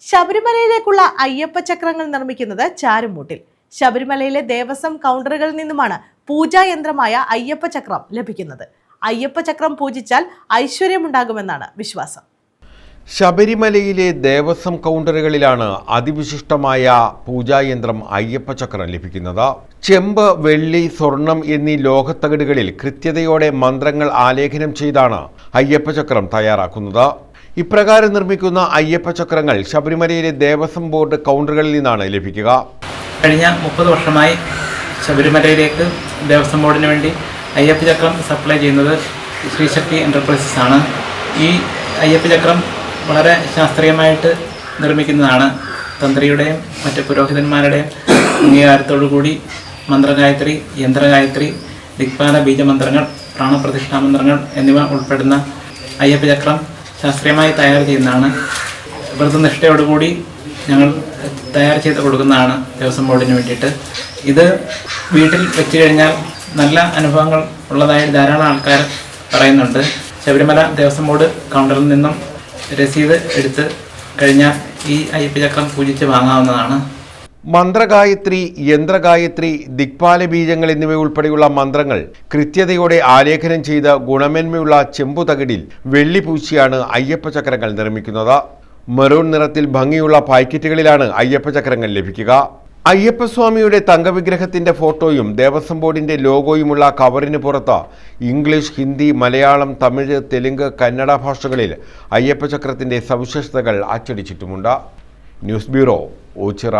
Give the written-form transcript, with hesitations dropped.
ശബരിമലയിലേക്കുള്ള അയ്യപ്പ ചക്രങ്ങൾ നിർമ്മിക്കുന്നത് ചാരുമൂട്ടിൽ. ശബരിമലയിലെ ദേവസ്വം കൗണ്ടറുകളിൽ നിന്നുമാണ് പൂജായന്ത്രമായ അയ്യപ്പ ചക്രം ലഭിക്കുന്നത്. അയ്യപ്പ ചക്രം പൂജിച്ചാൽ ഐശ്വര്യമുണ്ടാകുമെന്നാണ് വിശ്വാസം. ശബരിമലയിലെ ദേവസ്വം കൗണ്ടറുകളിലാണ് അതിവിശിഷ്ടമായ പൂജായന്ത്രം അയ്യപ്പ ചക്രം ലഭിക്കുന്നത്. ചെമ്പ്, വെള്ളി, സ്വർണം എന്നീ ലോഹത്തകിടുകളിൽ കൃത്യതയോടെ മന്ത്രങ്ങൾ ആലേഖനം ചെയ്താണ് അയ്യപ്പ ചക്രം തയ്യാറാക്കുന്നത്. ഇപ്രകാരം നിർമ്മിക്കുന്ന അയ്യപ്പ ചക്രങ്ങൾ ശബരിമലയിലെ ദേവസ്വം ബോർഡ് കൗണ്ടറുകളിൽ നിന്നാണ് ലഭിക്കുക. കഴിഞ്ഞ 30 വർഷമായി ശബരിമലയിലേക്ക് ദേവസ്വം ബോർഡിന് വേണ്ടി അയ്യപ്പ ചക്രം സപ്ലൈ ചെയ്യുന്നത് ശ്രീശക്തി എൻ്റർപ്രൈസസ് ആണ്. ഈ അയ്യപ്പ ചക്രം വളരെ ശാസ്ത്രീയമായിട്ട് നിർമ്മിക്കുന്നതാണ്. തന്ത്രിയുടെയും മറ്റ് പുരോഹിതന്മാരുടെയും അംഗീകാരത്തോടുകൂടി മന്ത്രഗായത്രി, യന്ത്രഗായത്രി, ദിക്പാല ബീജമന്ത്രങ്ങൾ, പ്രാണപ്രതിഷ്ഠാ മന്ത്രങ്ങൾ എന്നിവ ഉൾപ്പെടുന്ന അയ്യപ്പ ചക്രം ശാസ്ത്രീയമായി തയ്യാർ ചെയ്യുന്നതാണ്. വ്രതനിഷ്ഠയോടുകൂടി ഞങ്ങൾ തയ്യാർ ചെയ്ത് കൊടുക്കുന്നതാണ് ദേവസ്വം ബോർഡിന് വേണ്ടിയിട്ട്. ഇത് വീട്ടിൽ വെച്ച് കഴിഞ്ഞാൽ നല്ല അനുഭവങ്ങൾ ഉള്ളതായി ധാരാളം ആൾക്കാർ പറയുന്നുണ്ട്. ശബരിമല ദേവസ്വം ബോർഡ് കൗണ്ടറിൽ നിന്നും രസീത് എടുത്ത് കഴിഞ്ഞാൽ ഈ അയ്യപ്പ ചക്രം പൂജിച്ച് വാങ്ങാവുന്നതാണ്. മന്ത്രഗായത്രി, യന്ത്രഗായത്രി, ദിക്പാല ബീജങ്ങൾ എന്നിവ ഉൾപ്പെടെയുള്ള മന്ത്രങ്ങൾ കൃത്യതയോടെ ആലേഖനം ചെയ്ത് ഗുണമേന്മയുള്ള ചെമ്പുതകിടിൽ വെള്ളി പൂശിയാണ് അയ്യപ്പ ചക്രങ്ങൾ നിർമ്മിക്കുന്നത്. മെറൂൺ നിറത്തിൽ ഭംഗിയുള്ള പാക്കറ്റുകളിലാണ് അയ്യപ്പ ചക്രങ്ങൾ ലഭിക്കുക. അയ്യപ്പസ്വാമിയുടെ തങ്കവിഗ്രഹത്തിന്റെ ഫോട്ടോയും ദേവസ്വം ബോർഡിന്റെ ലോഗോയുമുള്ള കവറിന് പുറത്ത് ഇംഗ്ലീഷ്, ഹിന്ദി, മലയാളം, തമിഴ്, തെലുങ്ക്, കന്നഡ ഭാഷകളിൽ അയ്യപ്പ ചക്രത്തിന്റെ സവിശേഷതകൾ അച്ചടിച്ചിട്ടുമുണ്ട്. News bureau, Ochira.